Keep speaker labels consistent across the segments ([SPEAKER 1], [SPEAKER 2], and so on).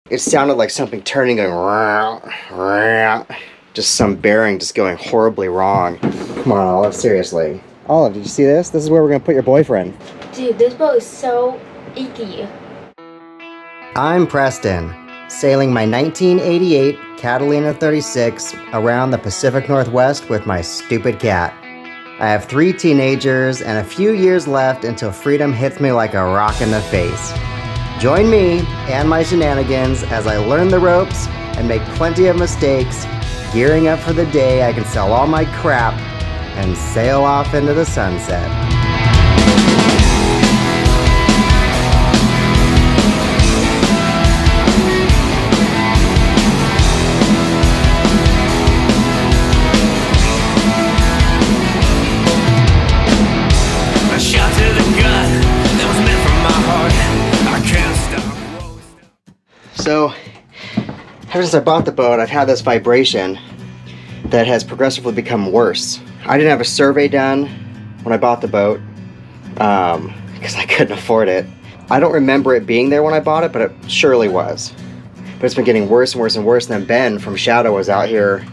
[SPEAKER 1] It sounded like something turning, going rah, rah. Just some bearing just going horribly wrong. Come on, Olive, seriously. Olive, did you see this? This is where we're gonna put your boyfriend.
[SPEAKER 2] Dude, this boat is so icky.
[SPEAKER 1] I'm Preston, sailing my 1988 Catalina 36 around the Pacific Northwest with my stupid cat. I have 3 teenagers and a few years left until freedom hits me like a rock in the face. Join me and my shenanigans as I learn the ropes and make plenty of mistakes, gearing up for the day I can sell all my crap and sail off into the sunset. So, ever since I bought the boat, I've had this vibration that has progressively become worse. I didn't have a survey done when I bought the boat because I couldn't afford it. I don't remember it being there when I bought it, but it surely was. But it's been getting worse and worse and worse. And then Ben from Shadow was out here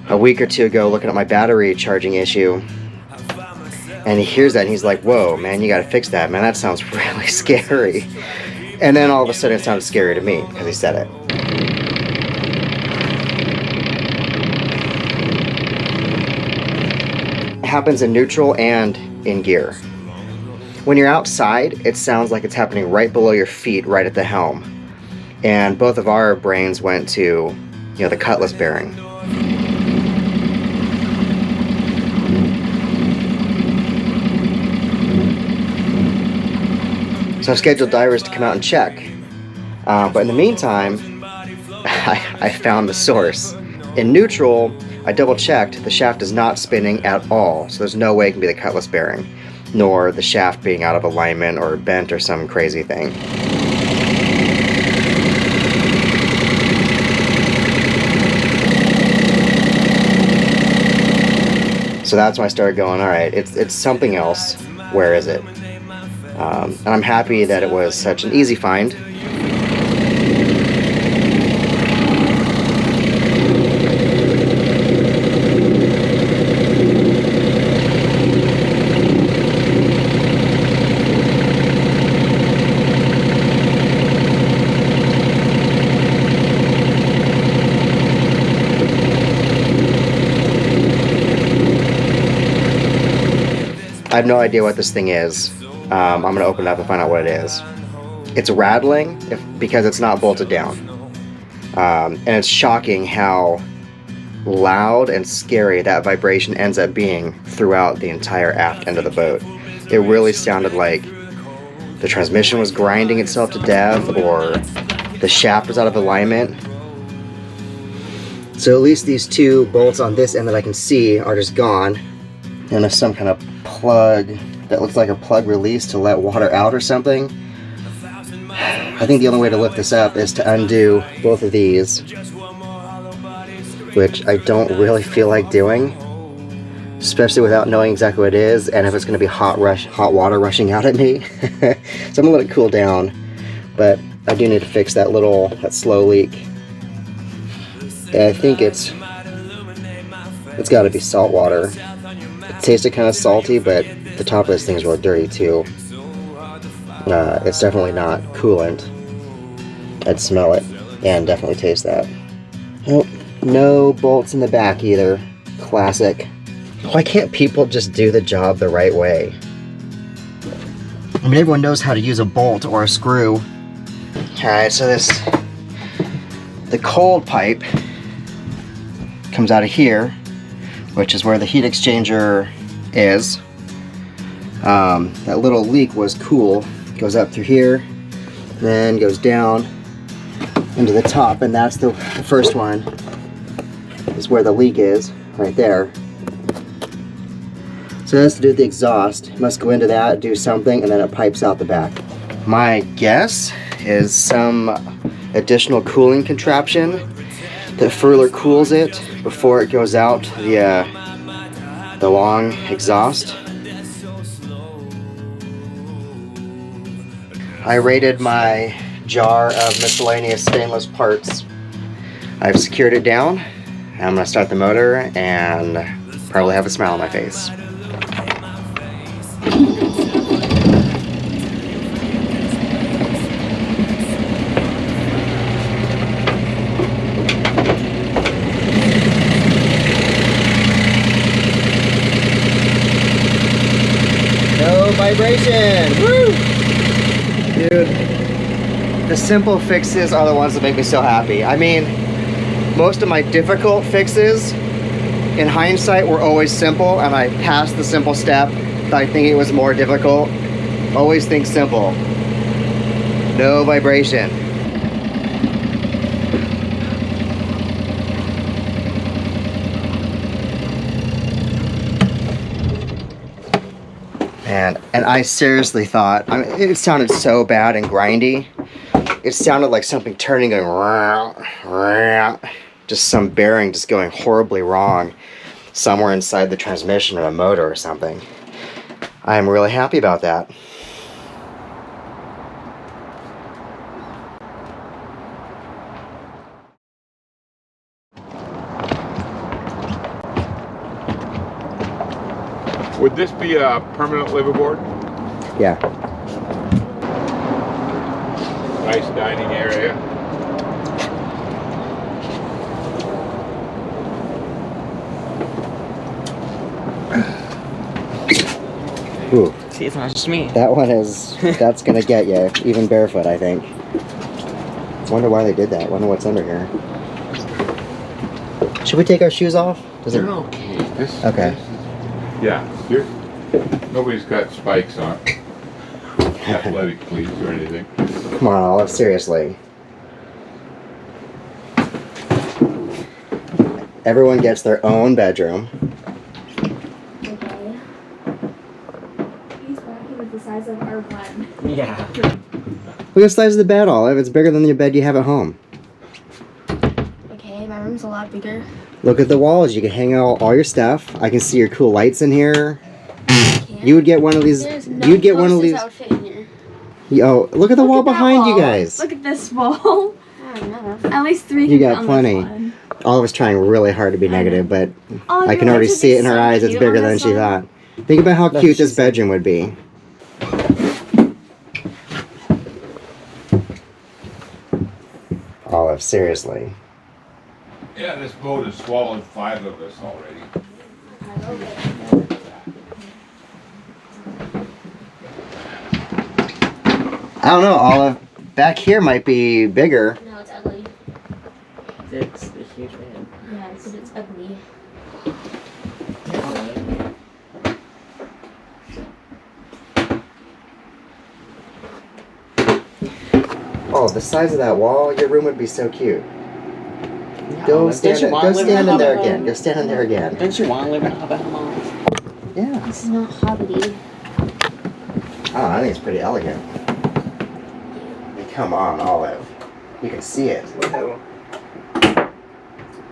[SPEAKER 1] a week or two ago looking at my battery charging issue. And he hears that and he's like, whoa, man, you gotta fix that, man. That sounds really scary. And then all of a sudden it sounded scary to me because he said it. It happens in neutral and in gear. When you're outside, it sounds like it's happening right below your feet, right at the helm. And both of our brains went to, the cutlass bearing. So I've scheduled divers to come out and check. But in the meantime, I found the source. In neutral, I double checked, the shaft is not spinning at all, so there's no way it can be the cutlass bearing, nor the shaft being out of alignment or bent or some crazy thing. So that's when I started going, all right, it's something else. Where is it? And I'm happy that it was such an easy find. I have no idea what this thing is. I'm going to open it up and find out what it is. It's rattling because it's not bolted down. And it's shocking how loud and scary that vibration ends up being throughout the entire aft end of the boat. It really sounded like the transmission was grinding itself to death or the shaft was out of alignment. So at least these 2 bolts on this end that I can see are just gone. And there's some kind of plug that looks like a plug release to let water out or something. I think the only way to lift this up is to undo both of these, which I don't really feel like doing, especially without knowing exactly what it is and if it's going to be hot water rushing out at me. So I'm going to let it cool down, but I do need to fix that slow leak. And I think it's got to be salt water. It tasted kind of salty, but the top of this thing is really dirty too. It's definitely not coolant. I'd smell it and definitely taste that. Oh, no bolts in the back either. Classic. Why can't people just do the job the right way? I mean, everyone knows how to use a bolt or a screw. Alright, so the cold pipe comes out of here, which is where the heat exchanger is. That little leak was cool. Goes up through here, then goes down into the top, and that's the first one. Is where the leak is, right there. So it has to do with the exhaust. It must go into that, do something, and then it pipes out the back. My guess is some additional cooling contraption that further cools it before it goes out the long exhaust. I rated my jar of miscellaneous stainless parts. I've secured it down. I'm gonna start the motor and probably have a smile on my face. No vibration! Woo! Dude, the simple fixes are the ones that make me so happy. I mean, most of my difficult fixes, in hindsight, were always simple, and I passed the simple step by thinking it was more difficult. Always think simple. No vibration. And I seriously thought, I mean, it sounded so bad and grindy. It sounded like something turning, going rah, rah, just some bearing just going horribly wrong somewhere inside the transmission or a motor or something. I'm really happy about that.
[SPEAKER 3] Would this be a permanent liveaboard?
[SPEAKER 1] Yeah.
[SPEAKER 3] Nice dining area.
[SPEAKER 1] Ooh,
[SPEAKER 4] See, it's not just me.
[SPEAKER 1] that one is, that's gonna get you, even barefoot, I think. Wonder why they did that. Wonder what's under here. Should we take our shoes off? Does it?
[SPEAKER 3] You're okay. This,
[SPEAKER 1] Okay.
[SPEAKER 3] this is- yeah, you're, nobody's got spikes on. Athletic cleats or anything.
[SPEAKER 1] Come on, Olive, seriously. Everyone gets their own bedroom.
[SPEAKER 2] Okay. These bracket is the size of our one.
[SPEAKER 4] Yeah.
[SPEAKER 1] Look at the size of the bed, Olive. It's bigger than the bed you have at home.
[SPEAKER 2] Okay, my room's a lot bigger.
[SPEAKER 1] Look at the walls. You can hang out all your stuff. I can see your cool lights in here.
[SPEAKER 2] Can't.
[SPEAKER 1] You would get one of these.
[SPEAKER 2] There's no
[SPEAKER 1] You'd get one of
[SPEAKER 2] hostess
[SPEAKER 1] these.
[SPEAKER 2] outfit in here.
[SPEAKER 1] Oh, look at the wall
[SPEAKER 5] Look at that
[SPEAKER 1] behind you
[SPEAKER 5] wall.
[SPEAKER 1] guys.
[SPEAKER 5] Look at this wall.
[SPEAKER 2] I don't know.
[SPEAKER 5] At least 3
[SPEAKER 1] You
[SPEAKER 5] can
[SPEAKER 1] got
[SPEAKER 5] fit on
[SPEAKER 1] plenty.
[SPEAKER 5] this one.
[SPEAKER 1] Olive's trying really hard to be negative, but
[SPEAKER 5] Oh,
[SPEAKER 1] I
[SPEAKER 5] your
[SPEAKER 1] can already
[SPEAKER 5] lights would
[SPEAKER 1] see
[SPEAKER 5] be
[SPEAKER 1] it in her
[SPEAKER 5] so
[SPEAKER 1] eyes. It's
[SPEAKER 5] cute
[SPEAKER 1] bigger
[SPEAKER 5] on
[SPEAKER 1] than
[SPEAKER 5] this
[SPEAKER 1] she
[SPEAKER 5] one.
[SPEAKER 1] thought. Think about how
[SPEAKER 4] That's
[SPEAKER 1] cute
[SPEAKER 4] what she
[SPEAKER 1] this
[SPEAKER 4] said.
[SPEAKER 1] bedroom would be. Olive, seriously.
[SPEAKER 3] Yeah, this boat has swallowed 5 of us already.
[SPEAKER 1] I don't know, Olive. Back here might be bigger.
[SPEAKER 2] No, it's ugly.
[SPEAKER 4] It's a huge man.
[SPEAKER 2] Yeah, because it's ugly.
[SPEAKER 1] Oh, the size of that wall, your room would be so cute.
[SPEAKER 4] Yeah,
[SPEAKER 1] Go
[SPEAKER 4] don't
[SPEAKER 1] stand,
[SPEAKER 4] you wanna
[SPEAKER 1] go
[SPEAKER 4] live
[SPEAKER 1] stand
[SPEAKER 4] a
[SPEAKER 1] in there
[SPEAKER 4] hobbit
[SPEAKER 1] again.
[SPEAKER 4] home?
[SPEAKER 1] Go stand in there again.
[SPEAKER 4] Don't you want to live in a hobbit home?
[SPEAKER 1] Yeah.
[SPEAKER 2] This is not hobbity.
[SPEAKER 1] Oh, I think it's pretty elegant. I mean, come on, Olive. You can see it.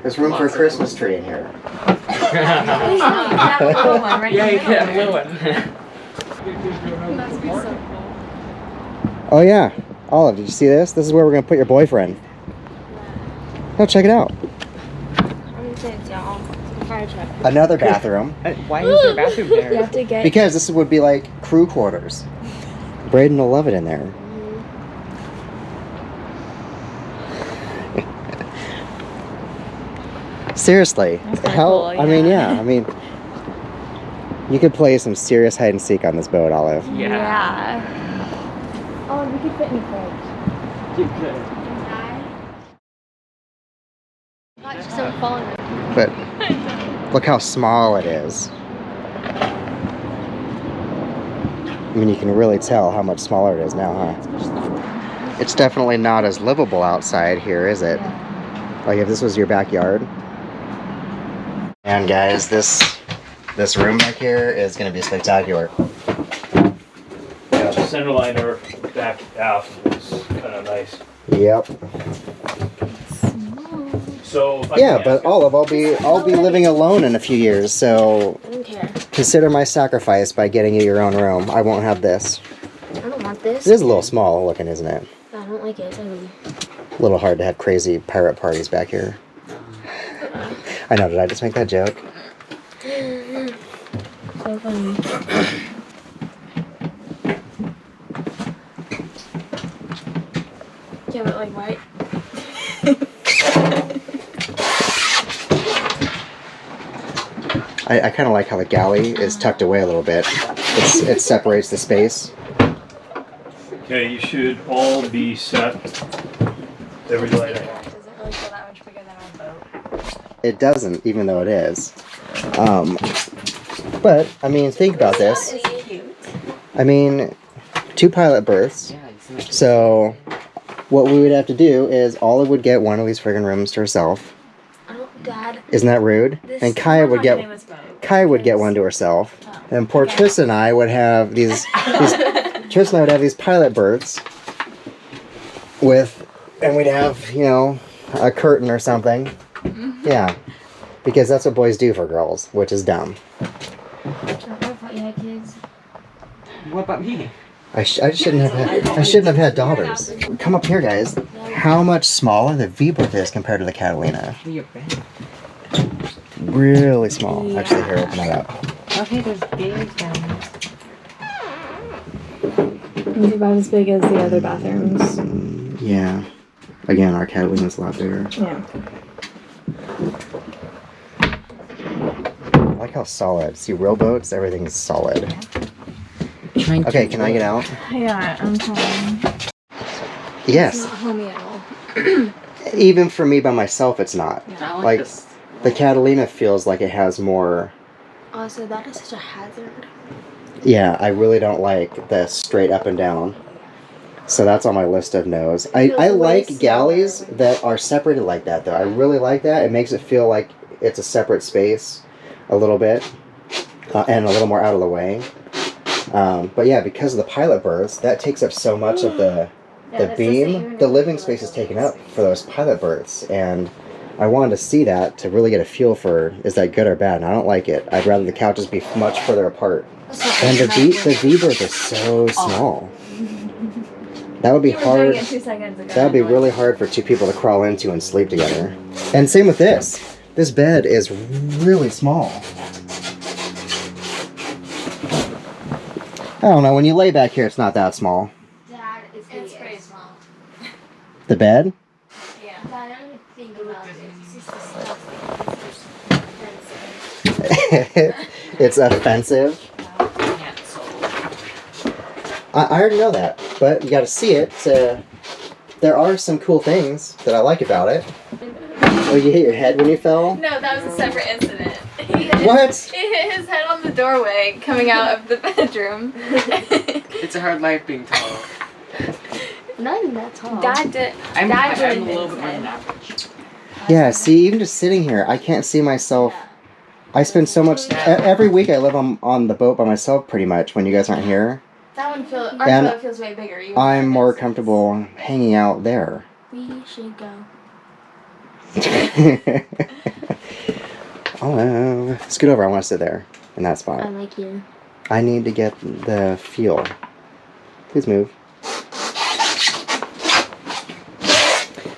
[SPEAKER 1] There's room for a Christmas tree in here.
[SPEAKER 2] Please no, you can have a little one right
[SPEAKER 4] Yeah, you
[SPEAKER 2] now.
[SPEAKER 4] can have a little one.
[SPEAKER 5] Must be so cool.
[SPEAKER 1] Oh yeah, Olive, did you see this? This is where we're gonna put your boyfriend. Oh, check it out.
[SPEAKER 2] I'm saying it's y'all. It's a fire truck.
[SPEAKER 1] Another bathroom.
[SPEAKER 4] Why is there a bathroom
[SPEAKER 2] You
[SPEAKER 4] there?
[SPEAKER 2] have to get.
[SPEAKER 1] Because this would be like crew quarters. Braden will love it in there. Seriously,
[SPEAKER 5] That's kinda
[SPEAKER 1] how?
[SPEAKER 5] cool,
[SPEAKER 1] I mean,
[SPEAKER 5] yeah.
[SPEAKER 1] yeah. I mean, you could play some serious hide and seek on this boat, Olive.
[SPEAKER 4] Yeah.
[SPEAKER 2] Oh, we could fit in the fridge.
[SPEAKER 4] You could.
[SPEAKER 2] Not just don't fall in it.
[SPEAKER 1] But look how small it is. I mean, you can really tell how much smaller it is now, huh? It's definitely not as livable outside here, is it? Like if this was your backyard. And guys, this room back here is going to be spectacular.
[SPEAKER 6] Yeah, the center liner back out is kind of nice.
[SPEAKER 1] Yep.
[SPEAKER 6] So if I
[SPEAKER 1] Yeah,
[SPEAKER 6] can
[SPEAKER 1] but
[SPEAKER 6] ask-
[SPEAKER 1] Olive, I'll be living alone in a few years, so
[SPEAKER 2] I don't care.
[SPEAKER 1] consider my sacrifice by getting you your own room. I won't have this.
[SPEAKER 2] I don't want this.
[SPEAKER 1] It is a little small looking, isn't it?
[SPEAKER 2] I don't like like it. It's ugly.
[SPEAKER 1] A little hard to have crazy pirate parties back here. I know, did I just make that joke?
[SPEAKER 2] So funny. Yeah, but like white.
[SPEAKER 1] I kind of like how the galley is tucked away a little bit. It separates the space.
[SPEAKER 6] Okay, you should all be set. Every light.
[SPEAKER 2] Doesn't really feel that much bigger than our boat.
[SPEAKER 1] It doesn't, even though it is. But, I mean, think about this.
[SPEAKER 2] It's cute.
[SPEAKER 1] I mean, 2 pilot berths.
[SPEAKER 4] Yeah, it's not.
[SPEAKER 1] So, what we would have to do is Olive would get one of these friggin' rooms to herself.
[SPEAKER 2] Oh, Dad.
[SPEAKER 1] Isn't that rude? And Kaya would get one to herself. And poor Tristan and I would have these Tristan and I would have these pilot berths and we'd have, you know, a curtain or something. Yeah. Because that's what boys do for girls, which is dumb.
[SPEAKER 2] I thought you had kids.
[SPEAKER 4] What about me?
[SPEAKER 1] I shouldn't have had daughters. Come up here, guys. How much smaller the V berth is compared to the Catalina?
[SPEAKER 4] Your bed.
[SPEAKER 1] Really small. Actually, here, open that up.
[SPEAKER 4] Okay, there's big down.
[SPEAKER 2] It's about as big as the other bathrooms.
[SPEAKER 1] Yeah. Again, our Catalina's a lot bigger.
[SPEAKER 2] Yeah.
[SPEAKER 1] I like how solid. See, rowboats, everything's solid. Okay, can I get out?
[SPEAKER 2] Yeah, I'm trying.
[SPEAKER 1] Yes.
[SPEAKER 2] It's not homey at all.
[SPEAKER 1] Even for me by myself, it's not.
[SPEAKER 4] I
[SPEAKER 1] Like,
[SPEAKER 4] this.
[SPEAKER 1] the Catalina feels like it has more...
[SPEAKER 2] Also, that is such a hazard.
[SPEAKER 1] Yeah, I really don't like the straight up and down. So that's on my list of no's. I
[SPEAKER 2] Feels way
[SPEAKER 1] like galleys that are separated like that, though. I really like that. It makes it feel like it's a separate space a little bit. And a little more out of the way. But yeah, because of the pilot berths, that takes up so much of the beam. The living space is taken up for those pilot berths. And I wanted to see that to really get a feel for, is that good or bad? And I don't like it. I'd rather the couches be much further apart. And the V berth is so small. That would be hard. That would be really hard for 2 people to crawl into and sleep together. And same with this. This bed is really small. I don't know, when you lay back here, it's not that small.
[SPEAKER 2] Dad, it's pretty small.
[SPEAKER 1] The bed?
[SPEAKER 2] Yeah. Dad, I don't think about it. It's just the stuff.
[SPEAKER 1] It's offensive. I already know that, but you gotta see it. There are some cool things that I like about it. Oh, you hit your head when you fell?
[SPEAKER 7] No, that was a separate incident.
[SPEAKER 1] What?
[SPEAKER 7] He hit his head on the doorway coming out of the bedroom.
[SPEAKER 4] It's a hard life being tall.
[SPEAKER 2] Not even that tall.
[SPEAKER 7] Dad did.
[SPEAKER 4] I'm
[SPEAKER 7] Dad
[SPEAKER 4] a
[SPEAKER 7] did
[SPEAKER 4] little
[SPEAKER 7] his
[SPEAKER 4] bit more than
[SPEAKER 7] head.
[SPEAKER 4] average.
[SPEAKER 1] Yeah, see, even just sitting here, I can't see myself. I spend so much... Every week I live on the boat by myself, pretty much, when you guys aren't here.
[SPEAKER 7] That one feels.
[SPEAKER 1] And
[SPEAKER 7] Our boat feels way bigger. You
[SPEAKER 1] I'm more comfortable hanging out there.
[SPEAKER 2] We should go.
[SPEAKER 1] Oh, scoot over. I want to sit there in that
[SPEAKER 2] I
[SPEAKER 1] spot.
[SPEAKER 2] like you.
[SPEAKER 1] I need to get the feel. Please move.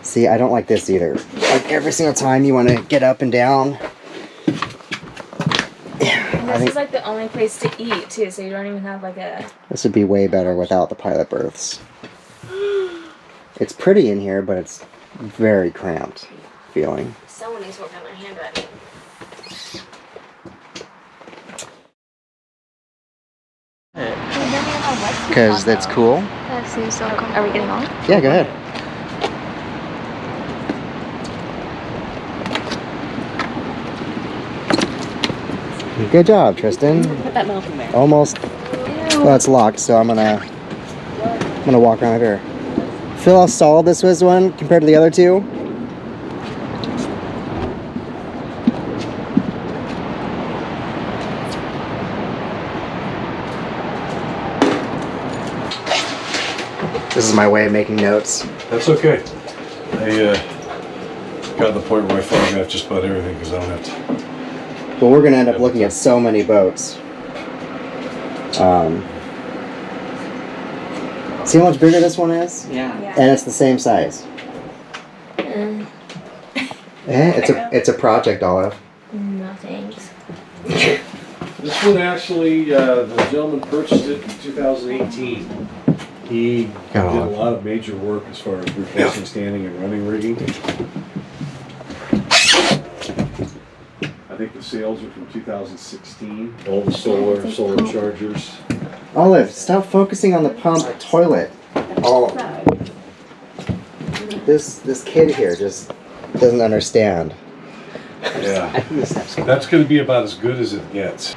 [SPEAKER 1] See, I don't like this either. Like every single time you want to get up and down.
[SPEAKER 2] And
[SPEAKER 1] I
[SPEAKER 2] this
[SPEAKER 1] think
[SPEAKER 2] is like the only place to eat too, so you don't even have like a.
[SPEAKER 1] this would be way better without the pilot berths. It's pretty in here, but it's very cramped feeling.
[SPEAKER 2] Someone needs to work on their handwriting.
[SPEAKER 1] Because that's cool.
[SPEAKER 2] Are we getting on?
[SPEAKER 1] Yeah, go ahead. Good job, Tristan.
[SPEAKER 4] Put that milk in there.
[SPEAKER 1] Almost. Well, it's locked, so I'm gonna walk around here. Feel how solid this was one compared to the other two? This is my way of making notes.
[SPEAKER 8] That's okay. I got to the point where I photographed just about everything because I don't have to.
[SPEAKER 1] Well, we're gonna end up looking at so many boats. See how much bigger this one is?
[SPEAKER 4] Yeah.
[SPEAKER 1] And it's the same size. It's a project, Olive.
[SPEAKER 2] No thanks.
[SPEAKER 8] This one actually, the gentleman purchased it in 2018. He did a lot of major work as far as replacing standing and running rigging. I think the sales are from 2016. All the solar chargers.
[SPEAKER 1] Olive, stop focusing on the pump toilet. Oh. This kid here just doesn't understand.
[SPEAKER 8] Yeah. That's going to be about as good as it gets.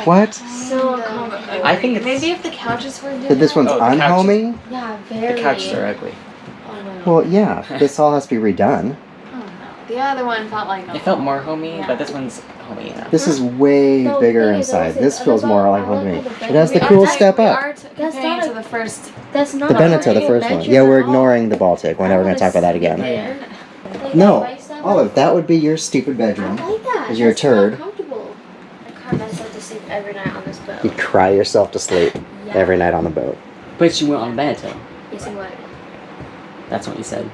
[SPEAKER 1] What?
[SPEAKER 2] So uncomfortable.
[SPEAKER 4] I think it's...
[SPEAKER 7] Maybe if the couches were different.
[SPEAKER 1] That this one's
[SPEAKER 4] Oh, the couches.
[SPEAKER 1] unhomey?
[SPEAKER 2] Yeah, very.
[SPEAKER 4] The couches are ugly.
[SPEAKER 2] Oh, no.
[SPEAKER 1] Well, yeah. This all has to be redone.
[SPEAKER 7] Oh, no. The other one felt like
[SPEAKER 4] It felt more homey, but this one's homey enough.
[SPEAKER 1] This is way
[SPEAKER 2] No,
[SPEAKER 1] bigger
[SPEAKER 2] the thing is,
[SPEAKER 1] inside.
[SPEAKER 2] though,
[SPEAKER 1] This
[SPEAKER 2] is
[SPEAKER 1] feels
[SPEAKER 2] the
[SPEAKER 1] more like
[SPEAKER 2] Baltic,
[SPEAKER 1] home to me.
[SPEAKER 2] I like
[SPEAKER 1] It has the
[SPEAKER 2] the
[SPEAKER 1] cool
[SPEAKER 2] Baltic.
[SPEAKER 1] step
[SPEAKER 7] We
[SPEAKER 1] up.
[SPEAKER 7] are
[SPEAKER 2] That's
[SPEAKER 7] comparing
[SPEAKER 2] not
[SPEAKER 7] to
[SPEAKER 2] a-
[SPEAKER 7] the first.
[SPEAKER 2] That's not
[SPEAKER 1] The
[SPEAKER 2] a
[SPEAKER 1] Beneteau, the
[SPEAKER 2] comfortable
[SPEAKER 1] first one.
[SPEAKER 2] bedroom
[SPEAKER 1] Yeah, we're
[SPEAKER 2] at all.
[SPEAKER 1] ignoring the Baltic. We're never going to talk about that again.
[SPEAKER 2] There. Like
[SPEAKER 1] No,
[SPEAKER 2] that white stuff,
[SPEAKER 1] Olive, that would be your stupid
[SPEAKER 2] I
[SPEAKER 1] bedroom.
[SPEAKER 2] like that.
[SPEAKER 1] Because you're a
[SPEAKER 2] That's not
[SPEAKER 1] turd.
[SPEAKER 2] comfortable. I cry myself to sleep every night on this boat.
[SPEAKER 1] You cry yourself to sleep
[SPEAKER 2] Yeah.
[SPEAKER 1] every night on the boat.
[SPEAKER 4] But you went on Beneteau.
[SPEAKER 2] Yes, and what?
[SPEAKER 4] That's what you said.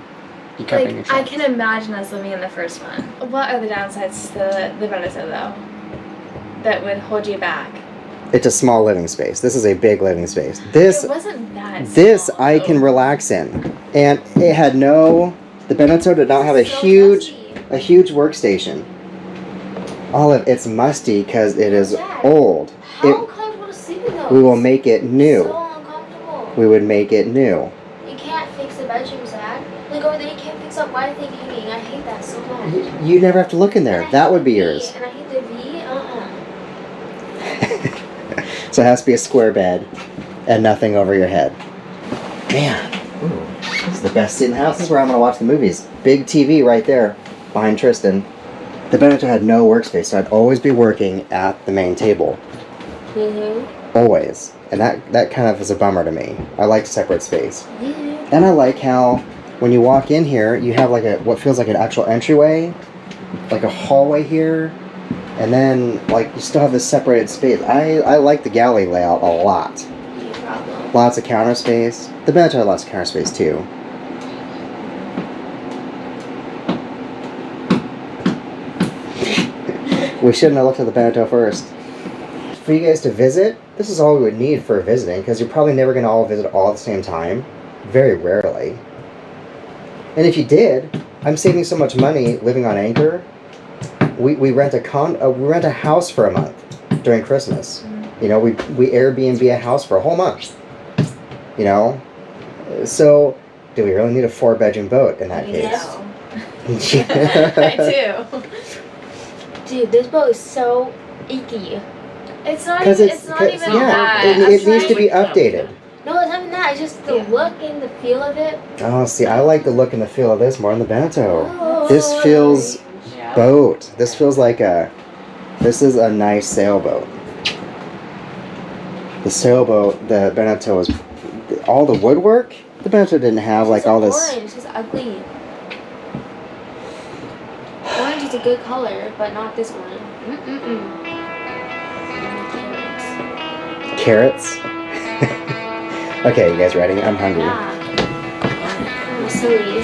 [SPEAKER 4] You can't bring your
[SPEAKER 7] I
[SPEAKER 4] truck.
[SPEAKER 7] can imagine us living in the first one. What are the downsides to the Beneteau though? That would hold you back.
[SPEAKER 1] It's a small living space. This is a big living space. This
[SPEAKER 7] It wasn't that.
[SPEAKER 1] This
[SPEAKER 7] small,
[SPEAKER 1] I
[SPEAKER 7] though.
[SPEAKER 1] can relax in. And it had no, the Beneteau did not have a
[SPEAKER 2] So
[SPEAKER 1] huge
[SPEAKER 2] dusty.
[SPEAKER 1] workstation. Olive, it's musty because it is
[SPEAKER 2] Dad,
[SPEAKER 1] old.
[SPEAKER 2] How
[SPEAKER 1] It,
[SPEAKER 2] uncomfortable to sleep in those?
[SPEAKER 1] we will make it new.
[SPEAKER 2] So uncomfortable.
[SPEAKER 1] We would make it new.
[SPEAKER 2] You can't fix the bedroom, Zach. Look over there, you can't fix up wide thing hanging. I hate that so much.
[SPEAKER 1] You never have to look in there.
[SPEAKER 2] And I
[SPEAKER 1] That
[SPEAKER 2] hate
[SPEAKER 1] would
[SPEAKER 2] the
[SPEAKER 1] be
[SPEAKER 2] V,
[SPEAKER 1] yours.
[SPEAKER 2] And I hate the V.
[SPEAKER 1] So it has to be a square bed and nothing over your head. Man, ooh, this is the best seat in the house. This is where I'm going to watch the movies. Big TV right there behind Tristan. The Beneteau had no workspace, so I'd always be working at the main table.
[SPEAKER 2] Mm-hmm.
[SPEAKER 1] Always. And that kind of is a bummer to me. I like separate space.
[SPEAKER 2] Mm-hmm.
[SPEAKER 1] And I like how when you walk in here, you have like what feels like an actual entryway, like a hallway here, and then like you still have this separated space. I like the galley layout a lot.
[SPEAKER 2] No problem.
[SPEAKER 1] Lots of counter space. The Beneteau had lots of counter space too. We shouldn't have looked at the Beneteau first. For you guys to visit, this is all we would need for visiting, because you're probably never going to all visit all at the same time. Very rarely. And if you did, I'm saving so much money living on Anchor. We rent a house for a month during Christmas. You know, we Airbnb a house for a whole month. You know, so do we really need a 4-bedroom boat in that case?
[SPEAKER 7] I do.
[SPEAKER 2] Dude, this boat is so icky.
[SPEAKER 7] It's not
[SPEAKER 1] 'Cause
[SPEAKER 7] even. It's not even that.
[SPEAKER 1] it
[SPEAKER 7] I'm
[SPEAKER 1] needs to
[SPEAKER 7] trying-
[SPEAKER 1] be updated.
[SPEAKER 2] No, it's not even that. It's just the look and the feel of it.
[SPEAKER 1] Oh, see, I like the look and the feel of this more than the Beneteau.
[SPEAKER 2] Oh.
[SPEAKER 1] This feels
[SPEAKER 4] Yeah.
[SPEAKER 1] boat. This feels like this is a nice sailboat. The sailboat, the Beneteau is, all the woodwork, the Beneteau didn't have like
[SPEAKER 2] It's
[SPEAKER 1] all this.
[SPEAKER 2] orange. It's ugly. Orange is a good color, but not this one. Mm-mm-mm. Carrots.
[SPEAKER 1] Carrots. Okay, you guys ready? I'm hungry.
[SPEAKER 2] Yeah. I'm silly.